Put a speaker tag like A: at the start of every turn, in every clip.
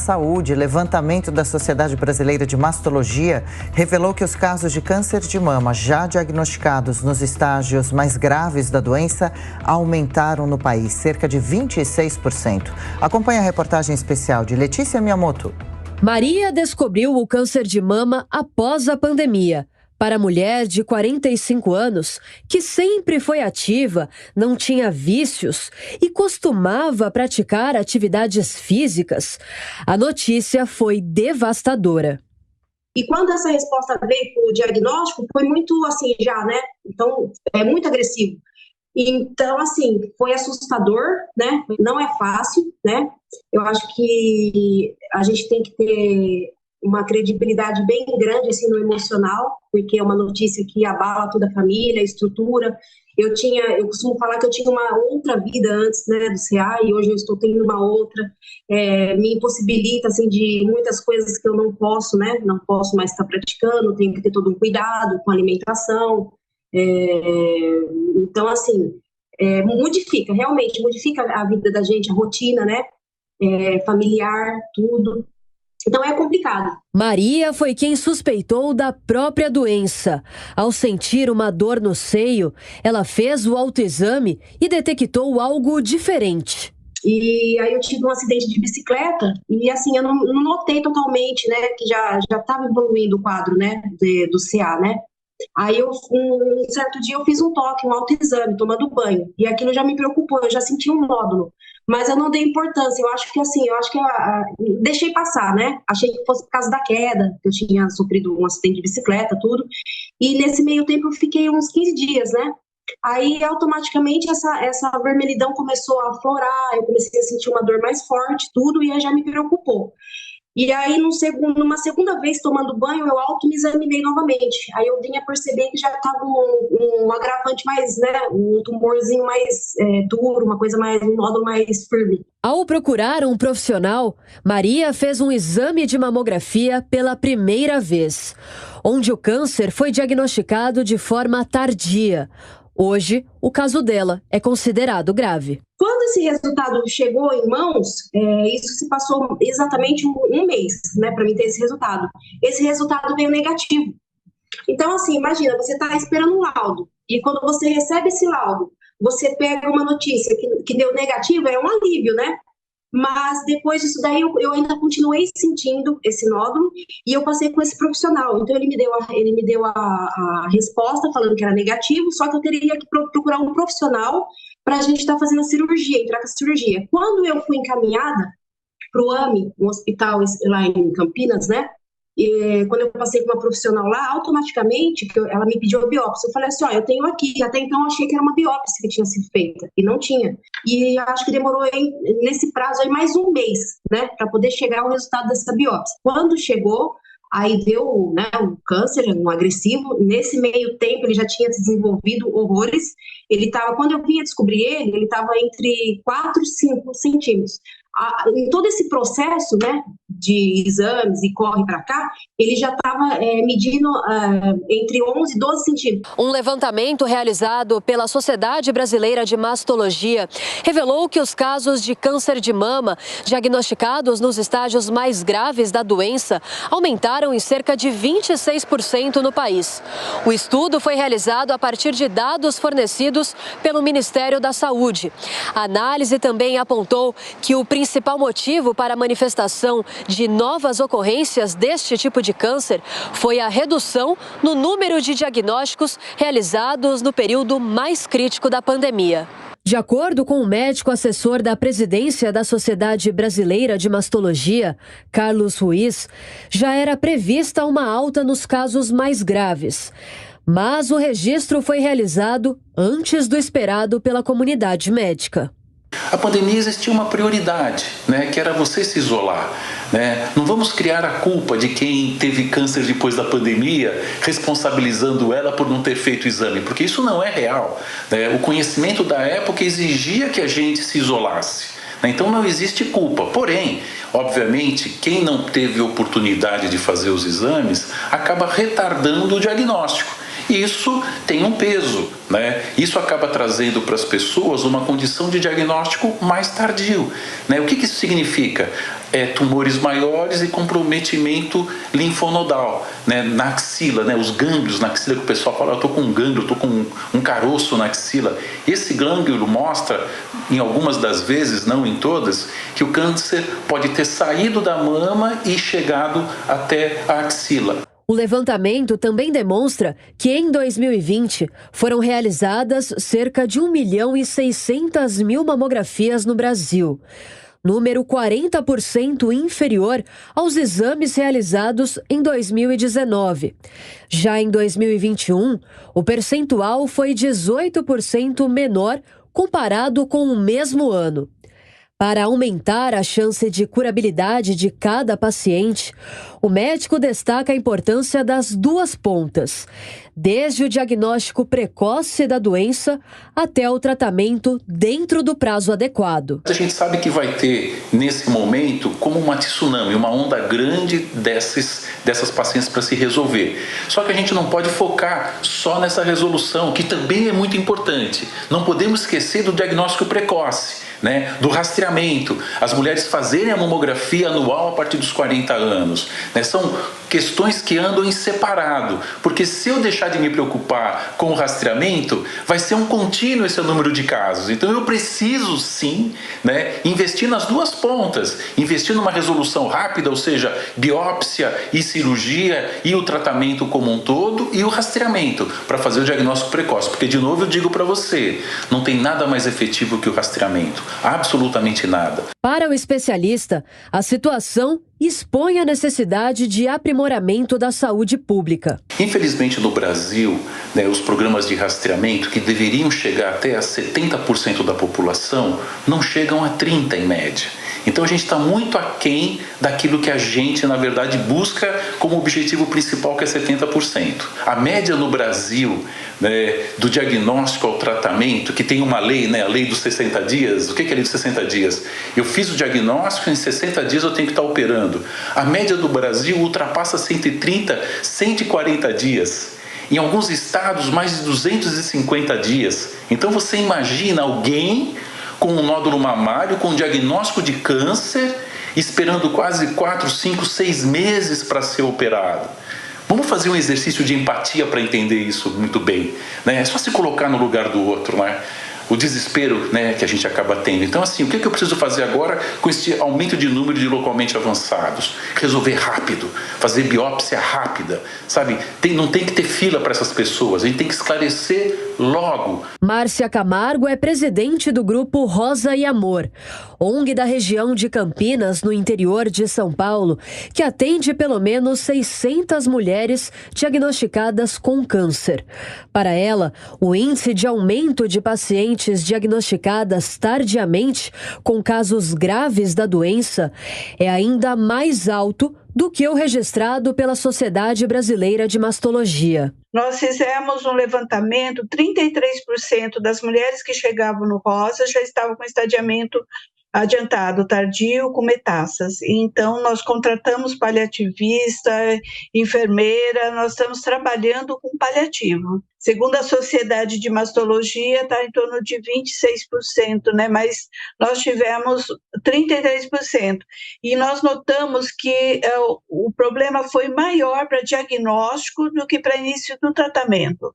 A: Saúde, levantamento da Sociedade Brasileira de Mastologia, revelou que os casos de câncer de mama já diagnosticados nos estágios mais graves da doença aumentaram no país, cerca de 26%. Acompanhe a reportagem especial de Letícia Miyamoto.
B: Maria descobriu o câncer de mama após a pandemia. Para a mulher de 45 anos, que sempre foi ativa, não tinha vícios e costumava praticar atividades físicas, a notícia foi devastadora.
C: E quando essa resposta veio para o diagnóstico, foi muito assim já, né? Então, é muito agressivo. Então, assim, foi assustador, né? Não é fácil, né? Eu acho que a gente tem que ter uma credibilidade bem grande assim, no emocional, porque é uma notícia que abala toda a família, a estrutura. Eu costumo falar que eu tinha uma outra vida antes, né, do CA, e hoje eu estou tendo uma outra. Me impossibilita assim, de muitas coisas que eu não posso, né? Não posso mais estar praticando, tenho que ter todo um cuidado com a alimentação. Então, assim, realmente modifica a vida da gente, a rotina, né? Familiar, tudo. Então é complicado.
B: Maria foi quem suspeitou da própria doença. Ao sentir uma dor no seio, ela fez o autoexame e detectou algo diferente.
C: E aí eu tive um acidente de bicicleta e assim eu não notei totalmente, né, que já estava evoluindo o quadro, né, do CA, né. Aí um certo dia eu fiz um toque, um autoexame, tomando banho, e aquilo já me preocupou, eu já senti um nódulo, mas eu não dei importância, eu acho que deixei passar, né, achei que fosse por causa da queda, que eu tinha sofrido um acidente de bicicleta, tudo, e nesse meio tempo eu fiquei uns 15 dias, né, aí automaticamente essa vermelhidão começou a aflorar, eu comecei a sentir uma dor mais forte, tudo, e aí já me preocupou. E aí, numa segunda vez tomando banho, eu auto me examinei novamente. Aí eu vinha perceber que já estava um agravante mais, né, um tumorzinho mais duro, um nódulo mais firme.
B: Ao procurar um profissional, Maria fez um exame de mamografia pela primeira vez, onde o câncer foi diagnosticado de forma tardia. Hoje, o caso dela é considerado grave.
C: Quando esse resultado chegou em mãos, isso se passou exatamente um mês, né, para mim ter esse resultado. Esse resultado veio negativo. Então, assim, imagina, você está esperando um laudo, e quando você recebe esse laudo, você pega uma notícia que deu negativo, é um alívio, né? Mas depois disso daí eu ainda continuei sentindo esse nódulo e eu passei com esse profissional. Então ele me deu a resposta falando que era negativo, só que eu teria que procurar um profissional para a gente estar fazendo a cirurgia, entrar com a cirurgia. Quando eu fui encaminhada para o AMI, um hospital lá em Campinas, né? E quando eu passei com uma profissional lá, automaticamente ela me pediu a biópsia. Eu falei assim, eu tenho aqui. Até então eu achei que era uma biópsia que tinha sido feita e não tinha. E acho que demorou nesse prazo aí mais um mês, né, para poder chegar ao resultado dessa biópsia. Quando chegou, aí deu, né, um câncer, um agressivo. Nesse meio tempo ele já tinha desenvolvido horrores. Quando eu vinha descobrir ele estava entre 4 e 5 centímetros. Em todo esse processo, né, de exames e corre para cá, ele já estava medindo entre 11 e 12 centímetros.
B: Um levantamento realizado pela Sociedade Brasileira de Mastologia revelou que os casos de câncer de mama diagnosticados nos estágios mais graves da doença aumentaram em cerca de 26% no país. O estudo foi realizado a partir de dados fornecidos pelo Ministério da Saúde. A análise também apontou que o principal motivo para a manifestação de novas ocorrências deste tipo de câncer foi a redução no número de diagnósticos realizados no período mais crítico da pandemia. De acordo com o médico assessor da presidência da Sociedade Brasileira de Mastologia, Carlos Ruiz, já era prevista uma alta nos casos mais graves. Mas o registro foi realizado antes do esperado pela comunidade médica.
D: A pandemia existia uma prioridade, né, que era você se isolar. Né? Não vamos criar a culpa de quem teve câncer depois da pandemia, responsabilizando ela por não ter feito o exame, porque isso não é real. Né? O conhecimento da época exigia que a gente se isolasse. Né? Então não existe culpa. Porém, obviamente, quem não teve oportunidade de fazer os exames acaba retardando o diagnóstico. E isso tem um peso, né? Isso acaba trazendo para as pessoas uma condição de diagnóstico mais tardio, né? O que isso significa? Tumores maiores e comprometimento linfonodal, né? Na axila, né? Os gânglios na axila, que o pessoal fala, eu estou com um gânglio, estou com um caroço na axila. Esse gânglio mostra, em algumas das vezes, não em todas, que o câncer pode ter saído da mama e chegado até a axila.
B: O levantamento também demonstra que em 2020 foram realizadas cerca de 1.600.000 mamografias no Brasil, número 40% inferior aos exames realizados em 2019. Já em 2021, o percentual foi 18% menor comparado com o mesmo ano. Para aumentar a chance de curabilidade de cada paciente, o médico destaca a importância das duas pontas, desde o diagnóstico precoce da doença até o tratamento dentro do prazo adequado.
D: A gente sabe que vai ter, nesse momento, como uma tsunami, uma onda grande dessas pacientes para se resolver. Só que a gente não pode focar só nessa resolução, que também é muito importante. Não podemos esquecer do diagnóstico precoce, né, do rastreamento, as mulheres fazerem a mamografia anual a partir dos 40 anos. Né, são questões que andam em separado, porque se eu deixar de me preocupar com o rastreamento, vai ser um contínuo esse número de casos. Então eu preciso sim, né, investir nas duas pontas, investir numa resolução rápida, ou seja, biópsia e cirurgia e o tratamento como um todo e o rastreamento para fazer o diagnóstico precoce, porque de novo eu digo para você, não tem nada mais efetivo que o rastreamento, absolutamente nada.
B: Para o especialista, a situação expõe a necessidade de aprimoramento da saúde pública.
D: Infelizmente no Brasil, né, os programas de rastreamento que deveriam chegar até a 70% da população não chegam a 30% em média. Então a gente está muito aquém daquilo que a gente, na verdade, busca como objetivo principal, que é 70%. A média no Brasil, né, do diagnóstico ao tratamento, que tem uma lei, né, a lei dos 60 dias, o que é a lei dos 60 dias? Eu fiz o diagnóstico, em 60 dias eu tenho que estar operando. A média do Brasil ultrapassa 130, 140 dias. Em alguns estados, mais de 250 dias. Então você imagina alguém com um nódulo mamário, com um diagnóstico de câncer, esperando quase 4, 5, 6 meses para ser operado. Vamos fazer um exercício de empatia para entender isso muito bem, né? É só se colocar no lugar do outro, né? O desespero, né, que a gente acaba tendo. Então, assim, o que eu preciso fazer agora com esse aumento de número de localmente avançados? Resolver rápido, fazer biópsia rápida, sabe? Não tem que ter fila para essas pessoas, a gente tem que esclarecer logo.
B: Márcia Camargo é presidente do grupo Rosa e Amor, ONG da região de Campinas, no interior de São Paulo, que atende pelo menos 600 mulheres diagnosticadas com câncer. Para ela, o índice de aumento de pacientes diagnosticadas tardiamente com casos graves da doença é ainda mais alto do que o registrado pela Sociedade Brasileira de Mastologia.
E: Nós fizemos um levantamento, 33% das mulheres que chegavam no Rosa já estavam com estadiamento adiantado, tardio, com metástase. Então, nós contratamos paliativista, enfermeira, nós estamos trabalhando com paliativo. Segundo a Sociedade de Mastologia, está em torno de 26%, né? Mas nós tivemos 33%. E nós notamos que o problema foi maior para diagnóstico do que para início do tratamento.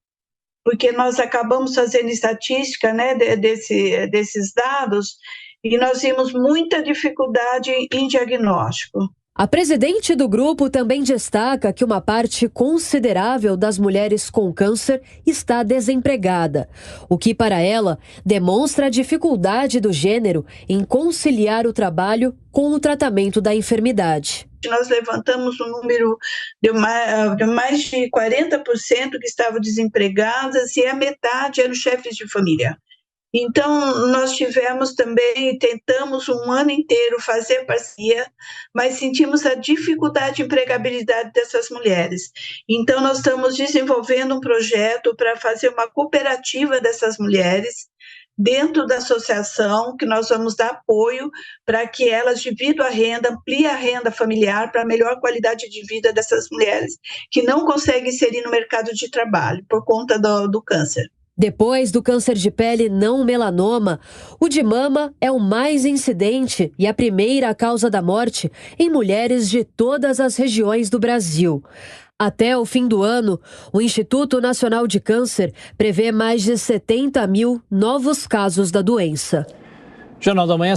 E: Porque nós acabamos fazendo estatística, né, desses dados, e nós vimos muita dificuldade em diagnóstico.
B: A presidente do grupo também destaca que uma parte considerável das mulheres com câncer está desempregada, o que para ela demonstra a dificuldade do gênero em conciliar o trabalho com o tratamento da enfermidade.
E: Nós levantamos um número de mais de 40% que estavam desempregadas e a metade eram chefes de família. Então, nós tentamos um ano inteiro fazer parceria, mas sentimos a dificuldade de empregabilidade dessas mulheres. Então, nós estamos desenvolvendo um projeto para fazer uma cooperativa dessas mulheres, dentro da associação, que nós vamos dar apoio para que elas dividam a renda, ampliem a renda familiar para a melhor qualidade de vida dessas mulheres que não conseguem inserir no mercado de trabalho por conta do câncer.
B: Depois do câncer de pele não melanoma, o de mama é o mais incidente e a primeira causa da morte em mulheres de todas as regiões do Brasil. Até o fim do ano, o Instituto Nacional de Câncer prevê mais de 70 mil novos casos da doença.
F: Jornal da Manhã.